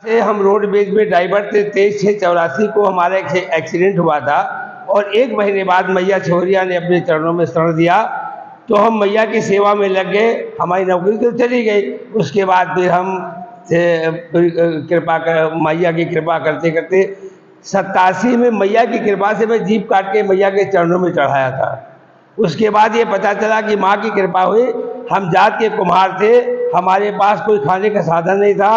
से हम रोडवेज में ड्राइवर थे। 23/6/84 को हमारा एक एक्सीडेंट हुआ था और 1 महीने बाद मैया छोरिया ने अपने चरणों में शरण दिया, तो हम मैया की सेवा में लग गए। हमारी नौकरी तो चली गई, उसके बाद फिर हम कृपा कर मैया की कृपा करते करते 87 में मैया की कृपा से मैं जीप काट के मैया के चरणों में चढ़ाया था। उसके बाद ये पता चला कि माँ की कृपा हुई। हम जात के कुम्हार थे, हमारे पास कोई खाने का साधन नहीं था,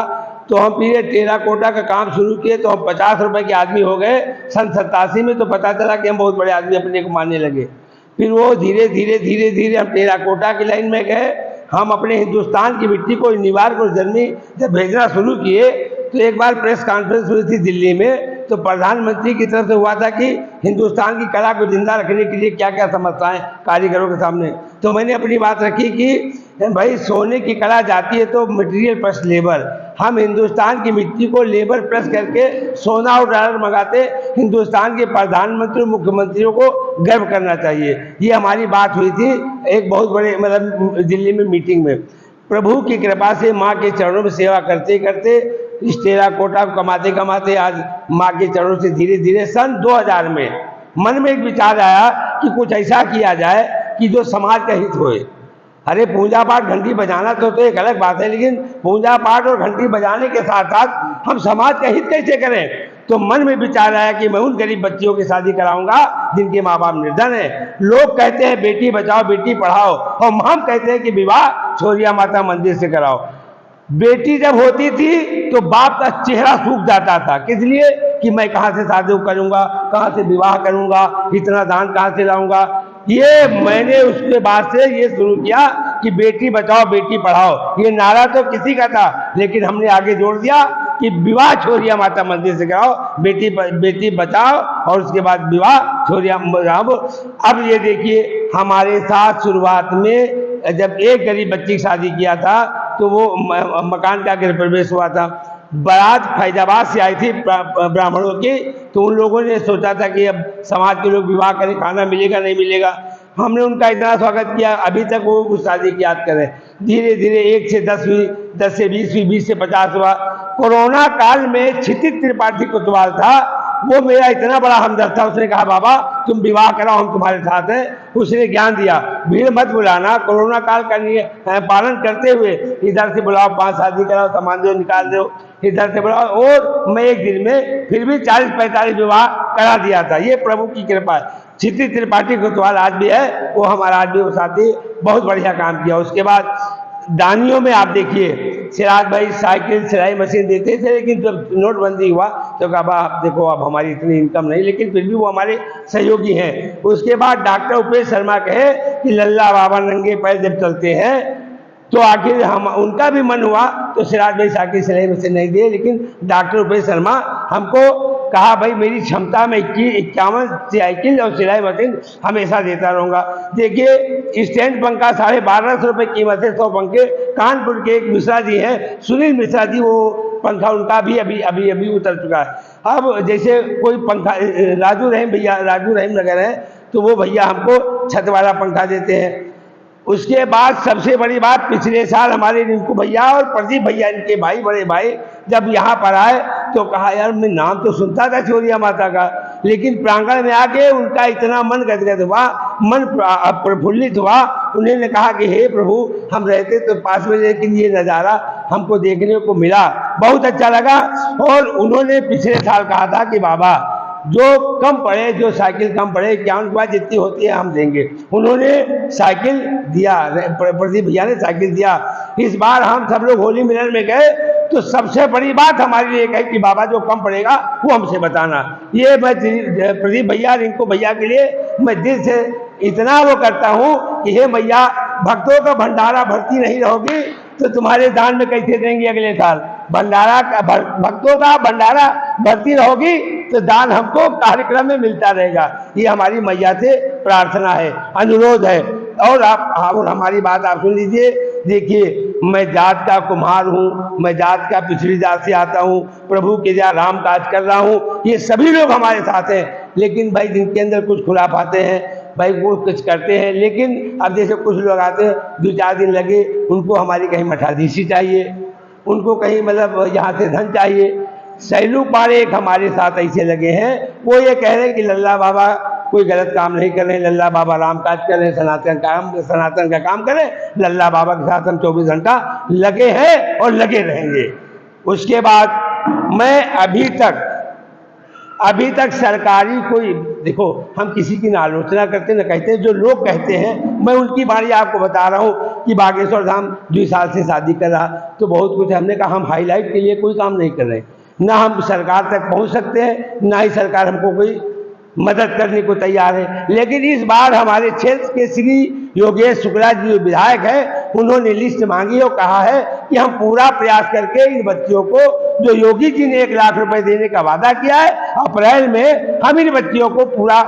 तो हम फिर टेराकोटा का काम शुरू किए, तो हम 50 रुपए के आदमी हो गए। सन 87 में तो पता चला कि हम बहुत बड़े आदमी अपने को मानने लगे। फिर वो धीरे धीरे हम टेराकोटा की लाइन में गए। हम अपने हिंदुस्तान की मिट्टी को निवार को जर्मनी जब भेजना शुरू किए, तो एक बार प्रेस कॉन्फ्रेंस हुई थी दिल्ली में, तो प्रधानमंत्री की तरफ से हुआ था कि हिंदुस्तान की कला को जिंदा रखने के लिए क्या क्या समस्याएं कारीगरों के सामने। तो मैंने अपनी बात रखी कि भाई सोने की कला जाती है तो मटेरियल प्लस लेबर, हम हिंदुस्तान की मिट्टी को लेबर प्लस करके सोना और डॉलर मंगाते। हिंदुस्तान के प्रधानमंत्री मुख्यमंत्रियों को गर्व करना चाहिए। ये हमारी बात हुई थी एक बहुत बड़े मतलब दिल्ली में मीटिंग में। प्रभु की कृपा से माँ के चरणों में सेवा करते करते इस टेराकोटा को कमाते कमाते आज माँ के चरणों से धीरे धीरे सन 2000 में मन में एक विचार आया कि कुछ ऐसा किया जाए कि जो समाज का हित होए। अरे पूजा पाठ घंटी बजाना तो एक अलग बात है, लेकिन पूजा पाठ और घंटी बजाने के साथ साथ हम समाज का हित कैसे करें। तो मन में विचार आया कि मैं उन गरीब बच्चियों की शादी कराऊंगा जिनके माँ बाप निर्धन है। लोग कहते हैं बेटी बचाओ बेटी पढ़ाओ, और हम कहते हैं कि विवाह छोरिया माता मंदिर से कराओ। बेटी जब होती थी तो बाप का चेहरा सूख जाता था, किस लिए कि मैं कहाँ से शादी करूंगा, कहाँ से विवाह करूंगा, इतना दान कहाँ से लाऊंगा। ये मैंने उसके बाद से ये शुरू किया कि बेटी बचाओ बेटी पढ़ाओ। ये नारा तो किसी का था, लेकिन हमने आगे जोड़ दिया कि विवाह छोरिया माता मंदिर से कराओ, बेटी बचाओ और उसके बाद विवाह छोरिया बचाओ। अब ये देखिए हमारे साथ शुरुआत में जब एक गरीब बच्ची की शादी किया था तो वो मकान का गृह प्रवेश हुआ था। बारात फैजाबाद से आई थी ब्राह्मणों की, तो उन लोगों ने सोचा था कि अब समाज के लोग विवाह करें, खाना मिलेगा नहीं मिलेगा। हमने उनका इतना स्वागत किया, अभी तक वो उस शादी की याद करें। धीरे धीरे 1 से 10 हुई, 10 से 20 हुई, 20 से 50 हुआ। कोरोना काल में क्षितिज त्रिपाठी कोतवाल था, वो मेरा इतना बड़ा हमदर्द था। उसने कहा बाबा तुम विवाह कराओ, हम तुम्हारे साथ हैं। उसने ज्ञान दिया, भीड़ मत बुलाना, कोरोना काल का पालन करते हुए इधर से बुलाओ, 5 शादी कराओ, सामान दो निकाल दो, इधर से बुलाओ। और मैं एक दिन में फिर भी 40-45 विवाह करा दिया था। ये प्रभु की कृपा है। क्षितिज त्रिपाठी कोतवाल आज भी है, वो हमारा आज भी वो साथी बहुत बढ़िया काम किया। उसके बाद दानियों में आप देखिए सिराज भाई साइकिल सिलाई मशीन देते थे, लेकिन जब नोटबंदी हुआ तो कहा आप देखो अब हमारी इतनी इनकम नहीं, लेकिन फिर भी वो हमारे सहयोगी हैं। उसके बाद डॉक्टर उपेश शर्मा कहे कि लल्ला बाबा नंगे पैर जब चलते हैं, तो आखिर हम उनका भी मन हुआ तो सिराज भाई साइकिल सिलाई मशीन नहीं दिए, लेकिन डॉक्टर उपेश शर्मा हमको कहा भाई मेरी क्षमता में 51 साइकिल और सिलाई मशीन हमेशा देता रहूँगा। देखिए स्टैंड पंखा 1250 रुपये कीमत है, 100 पंखे। कानपुर के एक मिश्रा जी हैं, सुनील मिश्रा जी, वो पंखा उनका भी अभी उतर चुका है। अब जैसे कोई पंखा राजू रहीम भैया, राजू रहीम नगर है, तो वो भैया हमको छत वाला पंखा देते हैं। उसके बाद सबसे बड़ी बात, पिछले साल हमारे रिंकू भैया और प्रदीप भैया इनके भाई बड़े भाई जब यहाँ पर आए तो कहा यार मैं नाम तो सुनता था छोरिया माता का, लेकिन प्रांगण में आके उनका इतना मन गदगद हुआ, मन प्रफुल्लित हुआ। उन्होंने कहा कि हे प्रभु हम रहते तो पास में, लेकिन ये नज़ारा हमको देखने को मिला, बहुत अच्छा लगा। और उन्होंने पिछले साल कहा था कि बाबा जो कम पड़े, जो साइकिल कम पड़े, क्या उनके पास जितनी होती है हम देंगे। उन्होंने साइकिल दिया, प्रदीप भैया ने साइकिल दिया। इस बार हम सब लोग होली मिलन में गए तो सबसे बड़ी बात हमारे लिए कही कि बाबा जो कम पड़ेगा वो हमसे बताना। ये मैं प्रदीप भैया रिंकू भैया के लिए मैं दिल से इतना वो करता हूँ कि हे मैया भक्तों का भंडारा भरती नहीं रहोगी तो तुम्हारे दान में कैसे देंगे अगले साल। भंडारा का भक्तों का भंडारा भरती रहोगी तो दान हमको कार्यक्रम में मिलता रहेगा। ये हमारी मैया से प्रार्थना है, अनुरोध है। और और हमारी बात आप सुन लीजिए। देखिए मैं जात का कुम्हार हूँ, मैं जात का पिछड़ी जात से आता हूँ, प्रभु के जहाँ राम काज कर रहा हूँ। ये सभी लोग हमारे साथ हैं, लेकिन भाई जिनके अंदर कुछ खुराफाते हैं भाई वो कुछ करते हैं। लेकिन अब जैसे कुछ लोग आते हैं 2-4 दिन लगे, उनको हमारी कहीं मठाधीशी चाहिए, उनको कहीं मतलब यहाँ से धन चाहिए। सैलू पारे एक हमारे साथ ऐसे लगे हैं, वो ये कह रहे हैं कि लल्ला बाबा कोई गलत काम नहीं कर रहे हैं, लल्ला बाबा राम काज कर रहे हैं, सनातन का काम करें, लल्ला बाबा के साथ हम 24 घंटा लगे हैं और लगे रहेंगे। उसके बाद मैं अभी तक सरकारी कोई, देखो हम किसी की ना आलोचना करते ना कहते, जो लोग कहते हैं मैं उनकी बारी आपको बता रहा हूँ कि बागेश्वर धाम 2 साल से शादी कर रहा तो बहुत कुछ, हमने कहा हम हाईलाइट के लिए कोई काम नहीं कर रहे, ना हम सरकार तक पहुँच सकते हैं, ना ही सरकार हमको कोई मदद करने को तैयार है। लेकिन इस बार हमारे क्षेत्र के श्री योगेश शुक्ला जी जो विधायक हैं, उन्होंने लिस्ट मांगी और कहा है कि हम पूरा प्रयास करके इन बच्चियों को, जो योगी जी ने 1 लाख रुपए देने का वादा किया है, अप्रैल में हम इन बच्चियों को पूरा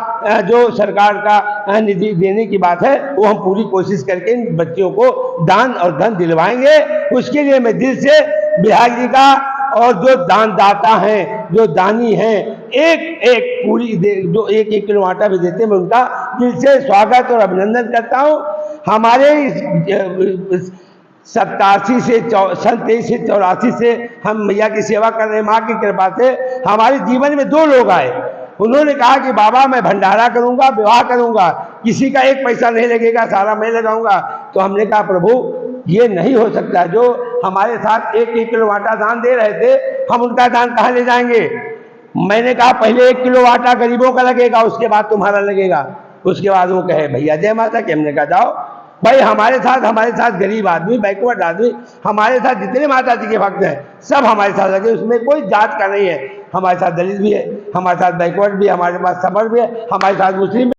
जो सरकार का निधि देने की बात है वो हम पूरी कोशिश करके इन बच्चियों को दान और धन दिलवाएंगे। उसके लिए मैं दिल से विधायक जी का और जो दानदाता हैं, जो दानी हैं, एक पूरी जो 1-1 किलो आटा भी देते हैं, मैं उनका दिल से स्वागत और अभिनंदन करता हूँ। हमारे इस 87 से 23 से 84 से हम मैया की सेवा कर रहे हैं। माँ की कृपा से हमारे जीवन में 2 लोग आए, उन्होंने कहा कि बाबा मैं भंडारा करूंगा, विवाह करूंगा, किसी का 1 पैसा नहीं लगेगा, सारा मैं लगाऊंगा। तो हमने कहा प्रभु ये नहीं हो सकता, जो हमारे साथ 1-1 किलो आटा दान दे रहे थे, हम उनका दान कहाँ ले जाएंगे। मैंने कहा पहले 1 किलो आटा गरीबों का लगेगा, उसके बाद तुम्हारा लगेगा। उसके बाद वो कहे भैया जय माता की। हमने कहा जाओ भाई, हमारे साथ गरीब आदमी, बैकवर्ड आदमी, हमारे साथ जितने माता जी के भक्त हैं सब हमारे साथ लगे, उसमें कोई जात का नहीं है। हमारे साथ दलित भी है, हमारे साथ बैकवर्ड भी है, हमारे पास समर भी है, हमारे साथ मुस्लिम भी।